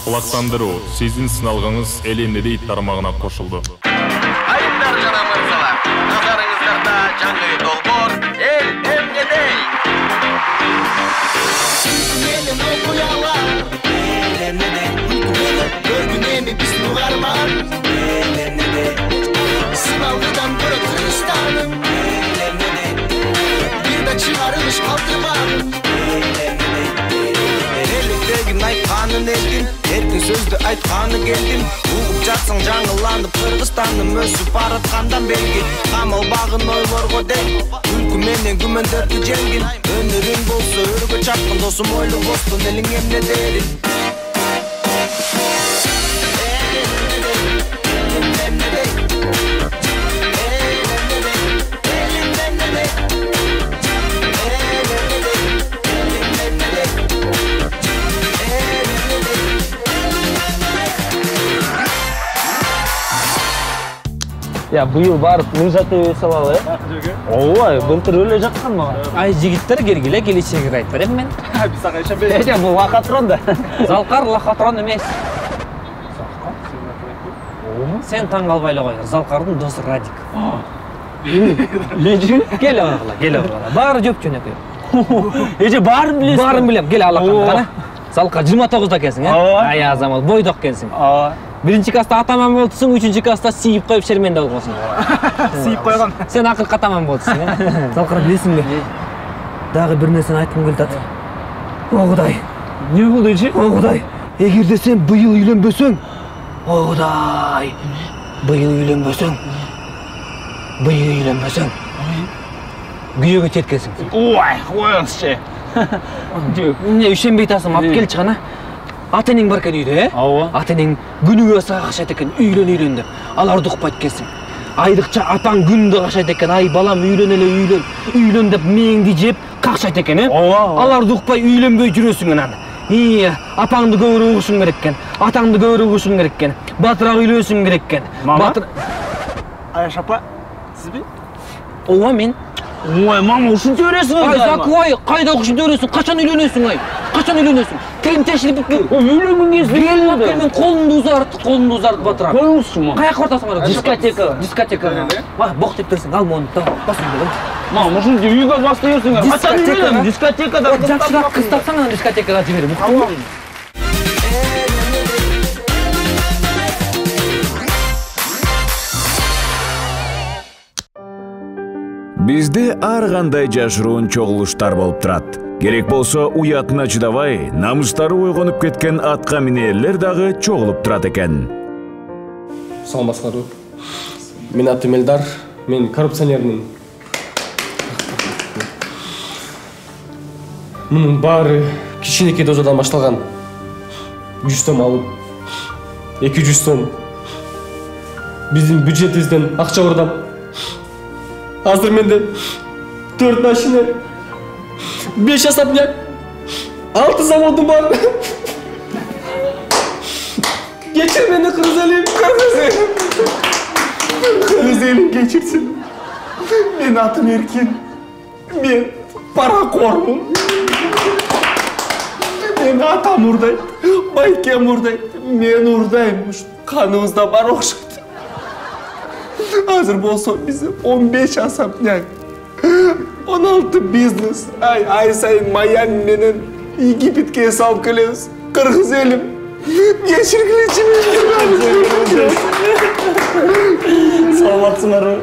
Kulaqtandırуу, sizin sınalgınız el emnede it tarmağına koşuldu. Ayıplar jana mırzalar, nazarыңыздарда жаңы долбор, el emnede. Benim okuyalar, el emnede. Görgünemi biz nugarman, el emnede. Sınavlıdan bırak Kırgızistan'ım, el emnede. Bir de çıkarılış kaldırmam, el emnede. Elliktegin aytkanın eldim, erkin sözdü aytkanı geldim. Uğup жатсаң жаңыланып Кыргызстаным өсүп бараткандан белги. Камал багын ойлорго ден, күлкү менен күмөндөрдү жеңгин. Өнөрүң болсо өргө чапкын досум ойлу бостун элиң эмнеде элин. Ya bu yıl barıp mırjatı salalı ya. Oy, былтыр öyle жатқан мага. Ay жигиттер кергиле келечегине айтып берем мен. Biz sana ишенбейбиз. Эже бул лохотрон да. Залкар лохотрон эмес. Сен таң калбай эле кой. Залкардын досу Радик. Лежи? Кел аңгыла, кел аңгыла. Баары жөп жөнөкөй. Эже баарын билесиң. Баарын билем, кел алакан кана. Залкар 29да экенсиң, э? Ай азамат, бойдок экенсиң. Биринчи класста атаман болдусуң, үчүнчү класста сийип коюп шерменде болгонсуң. Сийип койгон. Сен акыркы атаман болдусуң, э? Залкар билесиңби? Дагы бир нерсени айткым келип атат. О Кудай. Не болду эже? О Кудай. Эгерде сен быйыл үйлөнбөсөң, о Кудай. Быйыл үйлөнбөсөң. Күйөөгө теткенсиң. Ой, коюңузчу. Эмне üşенбей атасың, алып келчи кана. Ата-энең бар экен үйдө, э? Ооба. Ата-энең күнүгө сага кашайт экен, үйлөн деп. Аларды укпайт экенсиң. Айрыкча атаң күндө кашайт экен, ай балам үйлөн деп мээңди жеп какшайт экен, э? Ооба. Аларды укпай үйлөнбөй жүрөсүң анан. Апаңды көбүрөөк угушуң керек экен, атаңды көбүрөөк угушуң керек экен, батыраак үйлөнүшүң керек экен. Батыр. Аяш апа, сизби? Ооба мен. Ой, мама, ушунча өрөсүң. Ай, Закуай, кайда ушунча өрөсүң? Качан үйлөнөсүң, ай? Качан үйлөнөсүң? Тилим тешилип бүткүл. Үйлөнгөн кезде Мен колумду узарт батырап. Коюңузчу. Каяка бартасың ана? Дискотека. Бок деп берсең, ал мону басып келем. Мама, ушунча үйгө басып берсиңер. Качан үйлөнөм? Дискотекада. Жакшыраак кыз тапсаң ана дискотекага жибер. Бизде ар кандай жашыруун чогулуштар болуп турат. Керек болсо уятына чыдабай, намыстары ойгонуп кеткен атка минерлер дагы чогулуп турат экен. Саламатсыздарбы? Мен атым Элдар, мен коррупционермин. Мунун баары кичинекей дозадан башталган. 100 сом алып, 200 сом. Биздин бюджетибизден акча урдам. Азыр менде 4 машина, 5 особняк, 6 заводum бар. Geçir beni Kırgız elim geçirsin. Ben atım Erkin. Ben para kormum. Ben atam uradaydı. Baykem uradaydı. Ben uradaymış. Kanımızda var okşaydı. Hazır bolsa bize 15 asapnyak, 16 biznes, ay sayın Miami'nin Egipet'e salып келеміз. Kırgız elim. Geçirgiliçim. Саламатсыңарбы?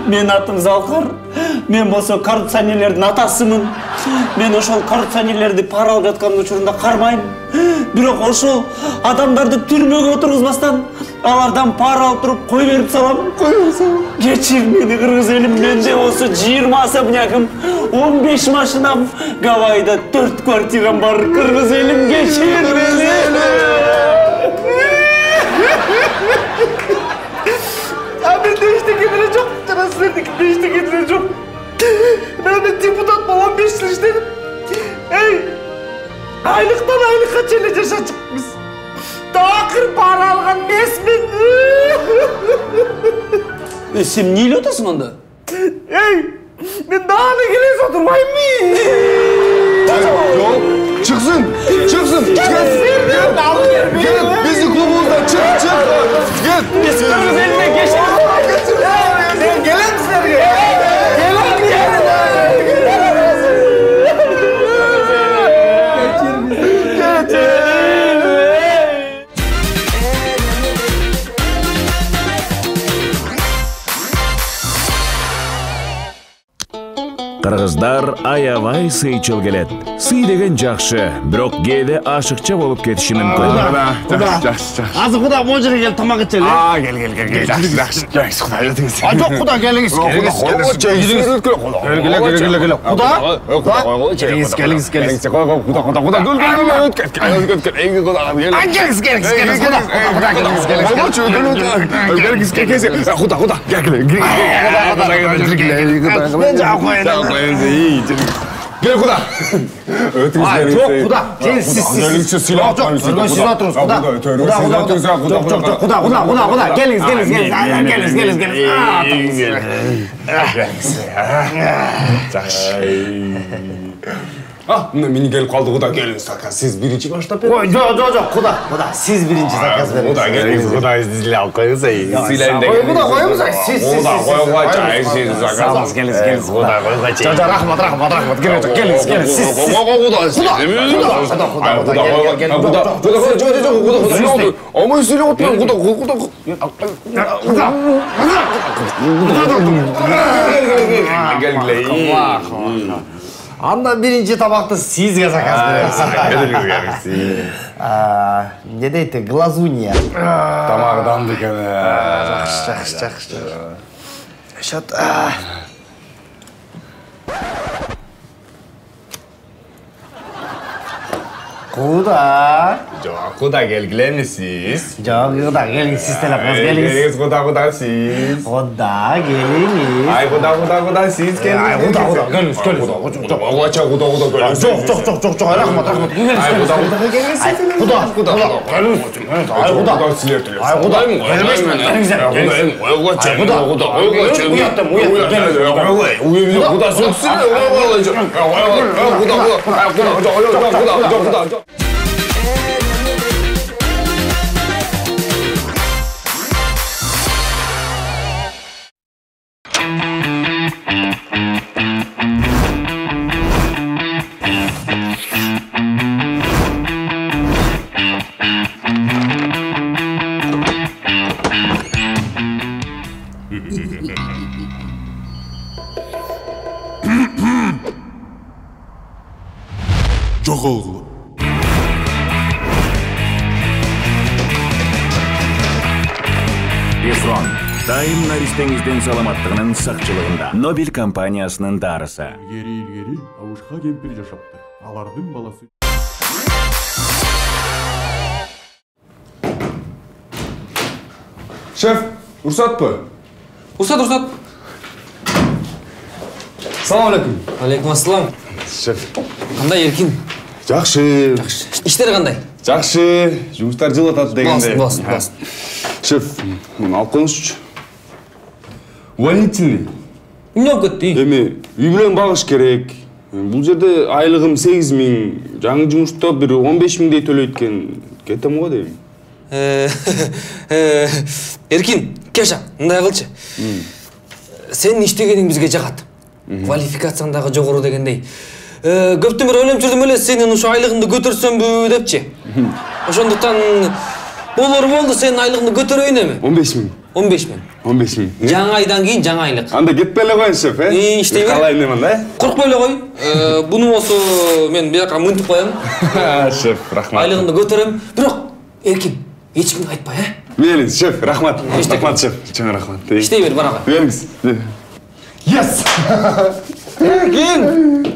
Мен атым Залкар. Мен болсо коррупционерлердин атасымын. Мен ошол коррупционерлерди пара алып жаткан учурунда кармайм. Бирок ошол адамдарды түрмөгө отургузбастан алардан пара алып туруп кой берип салам. Кечир мени Кыргыз элим, менде болсо 20 особнягым, 15 машинам, Гавайда 4 квартирам бар. Кыргыз элим, кечир мени. Abi değiştikleri çok. Transferdik değiştikleri çok. Ben de deputat 15 yıl işledim. Hey! Aylıktan aylığa çelece çıkmış. Takır para algan mesmin. Sen neyle otasın onda? Hey! Ben daha ne geleyse oturmayayım mı? Çıksın. Gel. Bizi klubumuzdan çık. Gel. Biz kırmızı eline geçelim. Gelen Sergey. Кыргыздар аябай сыйчыл келет. Сый деген жакшы, бирок кээде ашыкча болуп кетиши мүмкүн. Азыр Куда могу жерге келип тамак ичели. Gel. Жакшы. Куда өтүңүз. Жок Куда келиңиз. Келиңиз. Gel Kuda. Yok Kuda. Gel siz. Yok. Siz oturunuz Kuda. Kuda. Geliniz. Meni gelip kaldı Kuda geliniz. Siz birinci başta verin. Yok Kuda. Siz birinci zakaz verin. Kuda geliniz. Kuda sizle alkoyuz. Kuda koyumuz. Siz. Zakaz. Geliniz. Kuda koyuz. Rahmat. Geliniz. Siz. Ama üstüne oturmayın. Kuda. Gel. Anda birinci tabakta sizge zakaz veririz. Ne deydi? Glazunья. Tamağdan dikene. Жақсы. Şat. Kuda. Kuda gelgileniz. Kuda gelin siz telefonunuz geliniz. Kuda siz. Kuda geliniz. Ay Kuda siz geliniz. Ay Kuda geliniz. Kuda geliniz. Çok. Rahmat. Ay Kuda geliniz. Kuda. Ay Kuda silertiliyor. Ay Kuda. Çok oldu. Efron, дайым наристеңиздин саламаттыгынын сакчылыгында. Нобель компаниясынын дарысы. Ilgeri Avuşka kempir жашапты. Алардын баласы. Şef, ruhsat mı? Ruhsat. Salam aleykum. Алейкум ассалам. Şef. Кандай Эркин? Жақсы. Иштери кандай? Жақсы. Жұмыстар жылатады дегенде. Болсын. Шеф, мұны алып қойыңызшы. Увольнительный. Эмне болуп кетти? Эми үй менен багыш керек. Бул жерде айлыгым 8.000, жаңы жумушта бир 15.000дей төлөйт экен. Кетем го дейм. Эркин, кеша, мындай кылчы. Сенин иштегениң бизге жагат. Квалификацияң дагы жогору дегендей. Көптөн бери ойлонуп жүрдүм эле сенин ушу айлыгыңды көтөрсөмбү депчи. Ошондуктан болду, сенин айлыгыңды көтөрөйүн эми. 15.000. 15.000. 15.000. Жаңы айдан кийин жаңы айлык. Анда кетпей эле коюңуз, шеф, иштей бер. Калайын дейм анда, Коркпой эле кой. Буну болсо мен бияка мынтип коем. Шеф, рахмат. Айлыгыңды көтөрөм. Бирок Эркин, эч кимге айтпай, Бериңиз, шеф, рахмат. Рахмат, шеф. Чоң рахмат. Иштей бер, барага. Бериңиз. Yes! Эркин!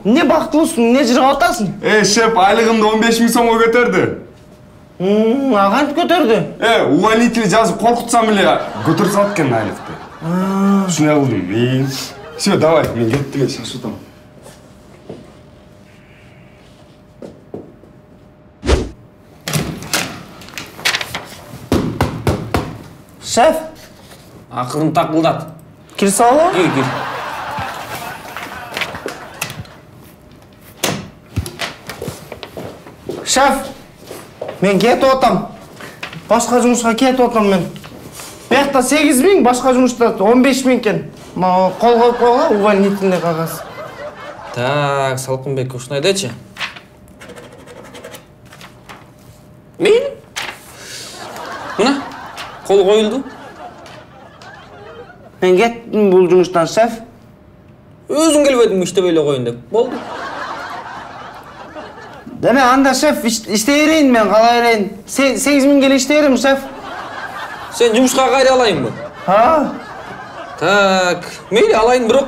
Не бактылысың, не жырып атасың? Шеф, айлыгымды 15.000 сомго көтөрдү. Кантип көтөрдү? Увольнительный жазып коркутсам эле көтөрүп салат экен айлыкты. Ушуна кылдым. Всё, давай, мен кеттим, шашытам. Шеф, Акырын такылдат. кир салып. Кир. Şef, men ketip atam. Başka жұмысқа кетіп отам мен. Бияқта 8.000, başka жұмыста 15.000 кен. Ма қол қойып қойға, увольнительный қағаз. Так, Салқынбек, ушуну айдачы. Мейлі. Мына, қол қойылды. Мен кеттім бұл жұмыстан, шеф. Өзің келбедің іштеп эле коюн деп. Болды. Деме, анда шеф, иштей мен, қалай берейін. 8.000 келе иштейрим, шеф. Сен жұмышқа қайда алайын бұл? Ha? Так, мейлі алайын, бирок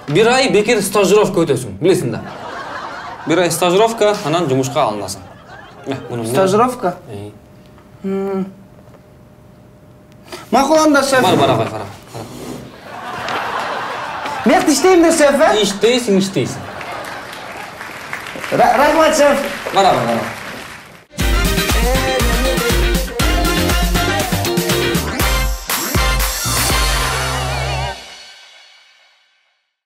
bir ай бекер стажировка өтөсүң, билесиң да. Bir ай стажировка, анан жұмышқа алынасың. Стажировка? Мақұл анда, шеф. Бар, ағай, қара. Мекті іштеймін де, шеф, ә? Иштейсің. Рахмат, шеф. Бар.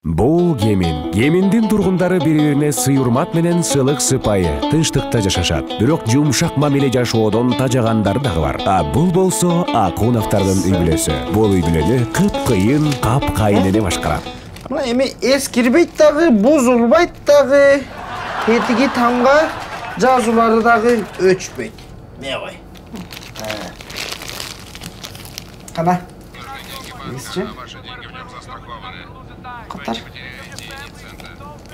Бул Гемин. Геминдин тургундары бири-бирине сый-урмат менен сылык сыпайы, тынчтыкта жашашат. Бирок жумшак мамиле жашоодон тажагандары дагы бар. А бул болсо Акуновдордун үй бүлөсү. Бул үй бүлөнү кып-кыйын, кап-кайнене башкарат. Мына эми эскирбейт дагы, бузулбайт дагы. Этиги тамга жазуулары дагы өчпөйт. Не ой. Кана. Эсчи? Катар.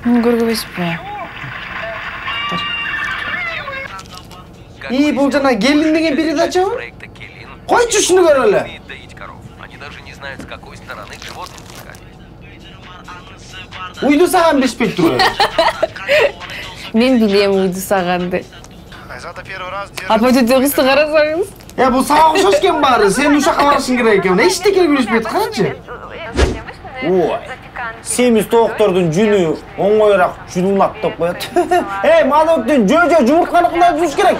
Көргөбөйсүзбү? И бул жана келин деген передачабы? Койчу ушуну көрөлү. Они даже не знают, с какой стороны к животным пускать. Уйду саган бешпейт турбайбы? Мен билем уйду саганды. Апа төтө кызды карасаңыз. Бул сага окшош экен баары. Сен ушакка барышың керек экен. Эчтеке билишпейт, карачы. Ой, семиз тооктордун жүнү оңоюраак жуулап деп коет. Мадоктун жөө жумуртканыкында жууш керек.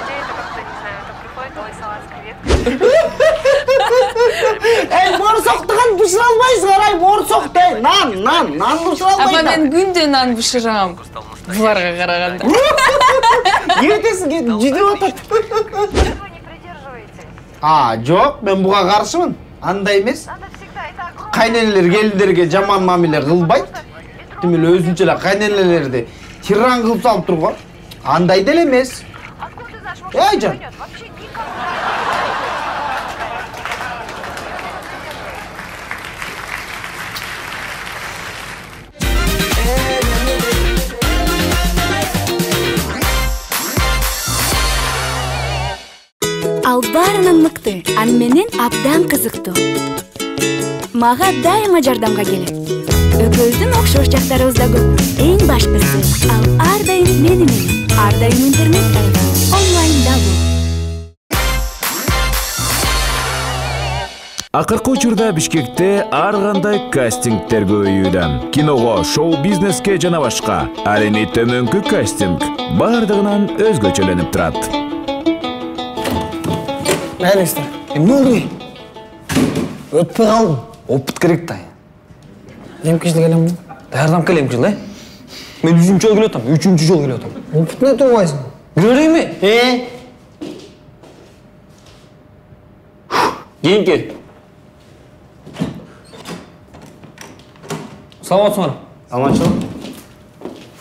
Борсоктуган бышыра албайсың, арай, борсок дей. Нан бышыра албайсың. Апа, мен күндө нан бышырам. Буларга караганда. Кетесиң, жүдөп атат. Жок, мен буга каршымын. Андай эмес. Кайненелер келиндерге жаман мамиле кылбайт. Тим эле өзүнчө эле кайненелерди тиран кылып салып турган. Андай деле эмес. Айжан. Ал баарынан мыкты, аны менен абдан кызыктуу. Мага дайыма жардамга келет. Экөөбүздүн окшош жактарыбыз да көп. Эң баштысы, ал ар дайым менен. Ар дайым интернетте, онлайнда бул. Акыркы учурда Бишкекте ар кандай кастингдер көбөйүүдө. Киного, шоу-бизнеске жана башка. Ал эми төмөнкү кастинг бардыгынан өзгөчөлөнүп турат. Мәлістер, не oldu? Өтпей қалдым. Опыт керек та. Емкешілік әлем бұл. Дәрдам келемкешіл, Мен 3-ші жол келетім, 3-ші жол келетім. Опыт не туғайсың? Көрей ме? Кейін кел. Саламатсыңар. Аманшылық.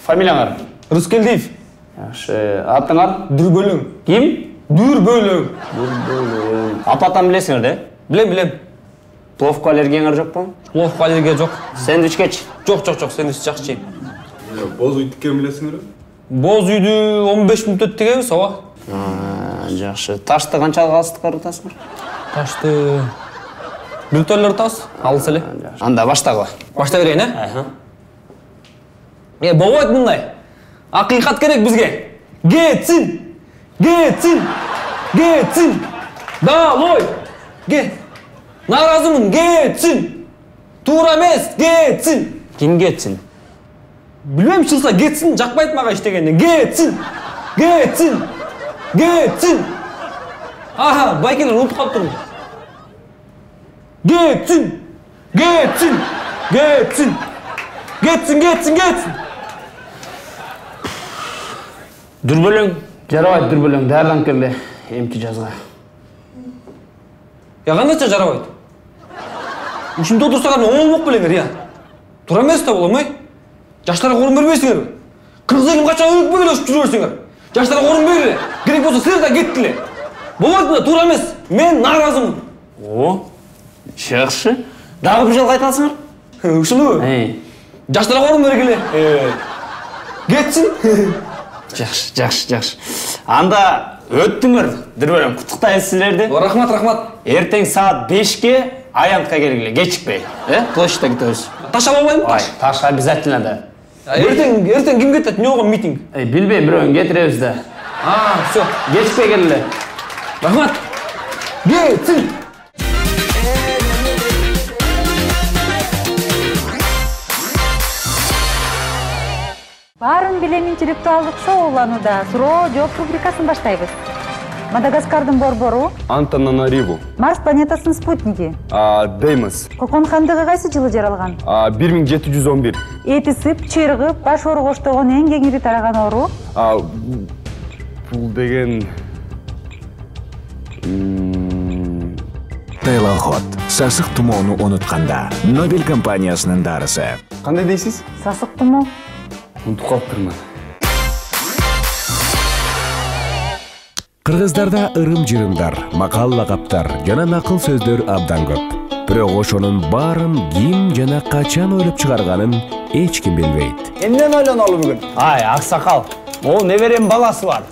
Фамилияңар? Рыскелдиев. Атыңар? Дүрбөлөң. Ким? Дүрбөлөң. Апатан білесіңер, де? Білем. Пловка аллергияңар жоқ па? Пловка аллергия жоқ. Сэндвич кеч? Жоқ, сэндвич жақсы жейм. Боз үй тіккен білесіңер? Боз үйді 15 минут өттіге сауа. Жақшы. Ташты қанша алғастықар ұтасыңар? Ташты... Бүлтөлер тас, алыс әлі. Анда баштағыла. Башта берейін, болмайды мұндай. Ақиқат керек бізге. Кетсін! Далой! Наразымын, кетсін! Тура емес, кетсін! Ким кетсін? Білмем шылса, кетсін, жақпайды маға іштегенде. Кетсін! Аха, байкелер ұмытып қалып тұрмын. Кетсін! Дүрбөлөң, Жарабайт дүрбөлөң даярданып келди. Эмки жазга. Ya qandayça жарабайт? Ушунда отурсаңар мен оңолмок белеңер я. Тура эмес да боламай. Жаштарга орун бербейсиңер. Кыргыз элин качан өкпөгөлөшүп жүрө берсиңер. Жаштарга орун бергиле. Керек болсо силер да кеттиле. Болбойт мына туура эмес. Мен нааразымын. О, жакшы. Дагы бир жолу айтасыңар? Ушунубу? Жаштарга орун бергиле. Кетсин. Жакшы. Анда өттүңөр, дүрбөлөң куттуктайбыз силерди. Рахмат. Эртең саат 5-ке аянтка келгиле, кечикпей. Площадьта кетебиз. Ташап албайбы? Таш обязательно да. Эртең ким кетет? Эмне болгон митинг? Билбейм, бирөөгүн кетиребиз да. Всё. Кечикпей келгиле. Рахмат. Кетсин. Баарын билем интеллектуалдык шоу уланууда. Суроо жооп рубрикасын баштайбыз. Мадагаскардын борбору, Антананариву, Марс планетасынын спутниги, Деймос, Кокон хандыгы кайсы жылы жаралган? 1711, Эти сып, чыргып, баш ооруга оштогон эң кеңири тараган оору? бул деген Тейлоход. Сасык тумоону унутканда. Нобель компаниясынын дарысы. Кандай дейсиз? Сасык тумоо. Унутуп калыптырмын. Кыргыздарда ырым-жырымдар, макал-лакаптар жана накыл сөздөр абдан көп. Бирок ошонун баарын ким жана качан ойлоп чыгарганын эч ким билбейт. Эмнен ойлонолу бүгүн? Ай, аксакал. Могу неберем баласы бар.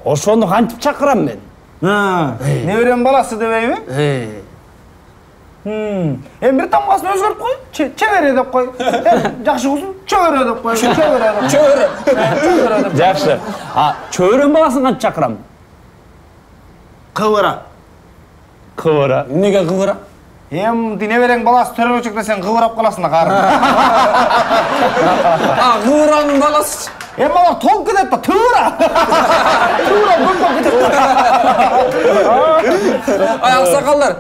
Ошону кантип чакырам мен? Неберем баласы дебейби? Эми бир тамгасын өзгөртүп кой. Чебере деп кой. Жакшы кызым, чөбөрө деп кой. Чөбөрө деп. Жакшы. Чөбөрөнүн баласын кантип чакырам? Кыбыра. Эмнеге кыбыра? Неберең баласы төрөлчүк десең кыбырап каласың да кары. Кыбыранын баласы. Алар толуп кетет да, туура. Бөлкөп кетет. Аксакалдар.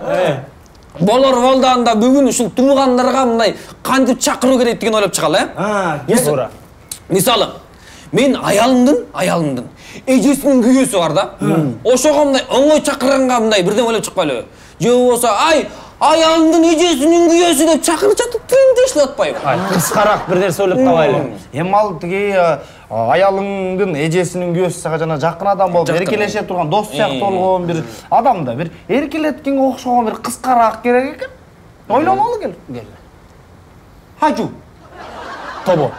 Болор болданда бүгүн ушул туугандарга мындай кантип чакыруу керек деген ойлоп чыгалы, Туура. Мисалы, мен аялымдын эжесинин күйөөсү бар да. Ошого мындай оңой чакырганга мындай бирден ойлоп чыкпайлыбы? Же болбосо, аялымдын эжесинин күйөөсү деп чакырып жатып тиңдешилип атпайбы? Кыскараак бир нерсе ойлоп табайлы. Эми ал тиги аялыңдын эжесинин күйөөсү сага жана жакын адам болуп, эркелеше турган дос сыяктуу болгон бир адам да, бир эркелеткенге окшогон бир кыскараак керек экен. Ойлонолу кел. Хажу. Тобо.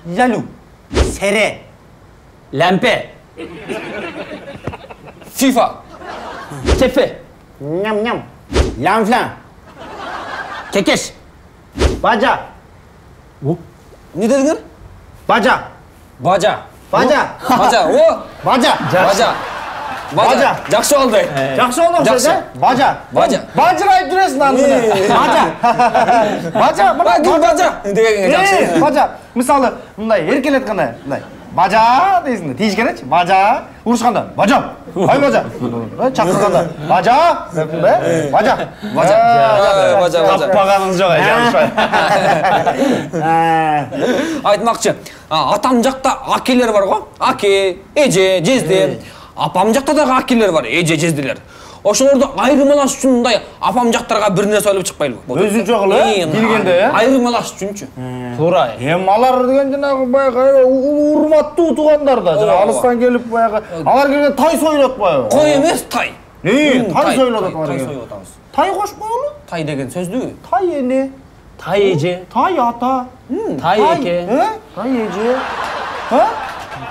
Ялу. Сере. Ләмпе. FIFA. Тепе. Ням-ням. Лямфлян. Кекеш. Бажа. Не дедиңер? Бажа. Бажа. Бажа. Жакшы болду. Жакшы болду сөз, Бажа. Бажырайып жүрөсүң аны. Бажа. Бажа дегенге жакшы. Бажа. Мисалы, мындай эркелеткенде, мындай бажа дейсиң да, тийишкенечи, бажа, урушканда, бажа. Ай бажа. Чакырганда, бажа деп мындай, бажа. Таппаганың жок, жакшы. Айтмакчы, атам жакта акелер бар го? Аке, эже, жезде. Апам жакта дагы акелер бар, эже, жездилер. Ошолорду айырмалаш үчүн мындай апам жактарга бир нерсе ойлоп чыкпайлыбы? Өзүнчө кылып, билгенде, айырмалаш үчүнчү. Туура. Эми алар деген жанагы баягы урматтуу туугандар да, жана алыстан келип баягы алар келгенде тай сойлотпайбы? Кой эмес, тай. Тай сойлотот алар. Тай сойлотабыз. Тай кошпойлу? Тай деген сөздүбү? Тай эне, Тай эже. тай ата, Тай эке. Тай эже.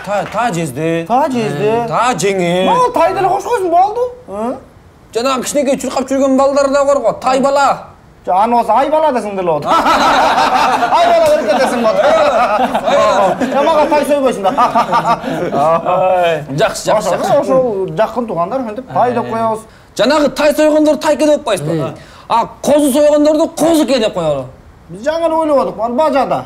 Та жезде. Та жезде. Та жеңе. Мага тай деле кошкойсуң болду. Жанагы кичинекей чуркап жүргөн балдар да бар го, тай бала. Аны болсо ай бала десең деле болот. Ай бала берке десең болот. Мага тай сойбойсуң да. Жакшы. Ошол жакын туугандар ошентип тай деп коебуз. Жанагы тай сойгондорду тайке деп атпайсызбы? Козу сойгондорду козуке деп коелу. Биз жаңы эле ойлоп атык, аны бажада.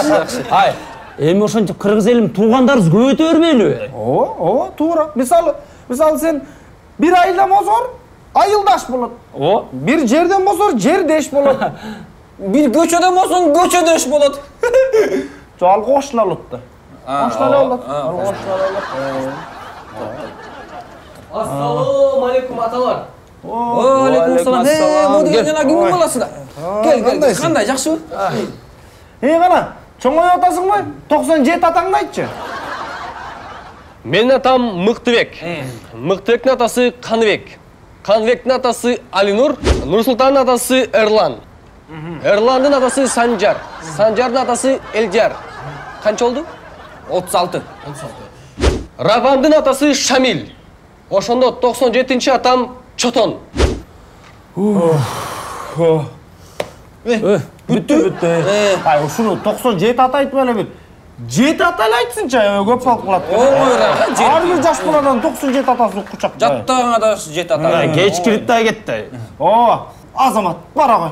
Жакшы. Ай, эми ошентип кыргыз элим туугандарыбыз көбөйтө бербейлиби? Ооба, туура. Мисалы сен бир айылдан болсор, айылдаш болот. Бир жерден болсор, жердеш болот. Бир көчөдөн болсоң, көчөдөш болот. Al qo'shnilar olibdi. Qo'shnilar olibdi. Qo'shnilar olibdi. Assalomu alaykum atalar. Alaykum assalom. Bu degan yana kimning bolasida? Gel, qanday, yaxshimi? Qana, cho'ngoy otasingmi? 97 atangni aytchi. Mening atam Mıqtibek. Mıqtibekning atasi Qanibek. Qanibekning atasi Alinur, Nursultonning atasi Erlan. Erlanning atasi Sanjar. Sanjarning atasi Eljar. Qancha oldu? 36. Ravandning atasi Shamil. Oshonda 97-atam Choton. Bitti. Ay, şunu 97 ata aytib elebet. 7 ata aytsincha, ko'p farq qiladi. Har bir yosh boladan 97 atasi quchoq. Jattang adasi 7 ata. Kech kiribdi ketdi. Azamat, bara qo'y.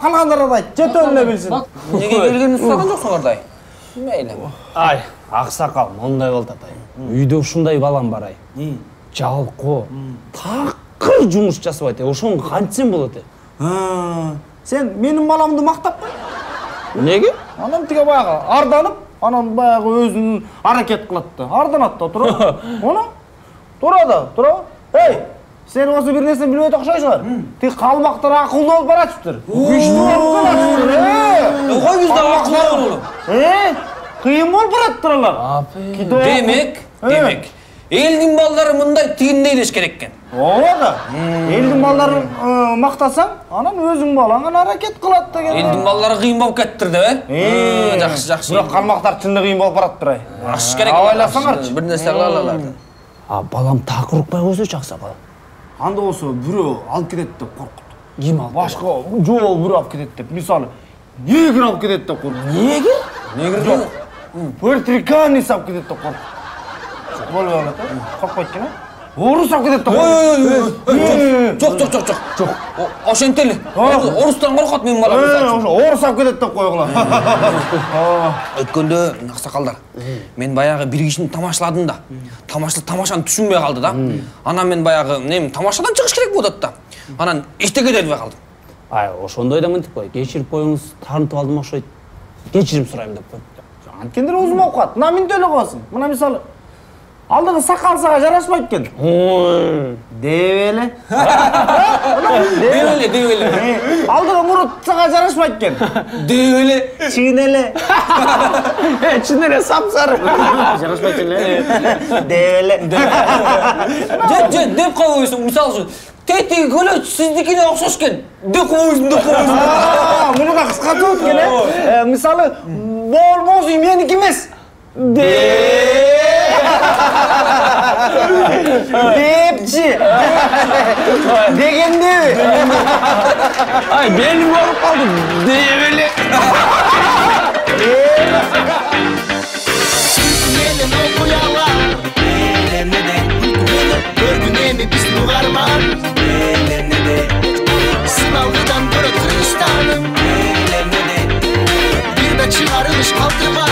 Qolganlarga ayt, jet o'nle bilsin. Nega kelganini so'ragan jo'qsan orday? Mayli. Ay, ақсақал, мындай болды атай. Үйде ушундай балам бар ай. Жалқо, тақыр жұмыс жасап ай. Ошоны қантсен болады? Sen benim balamды maqtap qo'y. Неге? Anam tige bayağı ardanıp, anam bayağı özünün hareket kılattı. Ardanatты, tura. Onu? Tura. Hey! Sen osu bir nesini bilmeydi okşaysın. Tek kalmaktır, akıllı olup baratıptır. Güçlü olup baratıptır. Koy bizde akıllı oğlum. Kıyım olup baratıptırlar. Demek. Elдің балдары мындай тигиндей деш кереккен. Ola. Elдің балдарын maqtasan, anam özün balаңан hareket kılattı. Elдің балдары қиын болып кеттірді, Жақсы. Бірақ қалмақтар чынды қиын болып бараттыр ай. Аш керек. Авайласаңарчы. Bir нәрсе қылалаларды. Балам тақыр ұқпай қойса жақсақал. Анда болса біреу алып кетеді деп қорқыт. Ким алып? Башқа жол біреу алып кетеді деп. Мысалы, негр алып кетеді деп қорқыт. Негр? Негр жоқ. Пуэрториканец алып кетеді деп қорқыт. Болып алады, қорқпайды ма? Орыс алып кетеді деп қорқыт. Жоқ. Ошентелі. Орыстан қорқат мен балам. Орыс алып кетеді деп қойғыла. Өткенде ақсақалдар, мен баяғы бір кешін тамашаладым да. Тамашаны түсінбей қалды да. Анам мен баяғы тамашадан шығыш керек болады да. Анан ештеңе делбей қалдым. Ай, ошондой да мынтип қой. Кешіріп қойыңыз, танытып алдым окшойт. Кешірім сұраймын деп қой. Анткендер өзім оқат. Мына мен төле қоясың. Мына мысалы алдығы сақалсаға жараспайды екен. Девеле. Алдығы мұртсаға жараспайды екен. Девеле. Чинеле. Чинеле сап-сары. Жараспайды екен. Девеле. Деп қойыңыз, мысалы үшін. Тетігі көлі сіздікіне оқшаш кен. Деп қойыңыз. Мұны да қысқатып өткен, мысалы, болмоз үй менікі емес. Депчи. Дегенде. Ay benim olup kaldı. Develi. Елін оқуялар, елінеді, көргінеме біз мұғарман, елінеді, сыналғыдан көрі Түркістаным, елінеді, бір да шығарылыш қалтырма.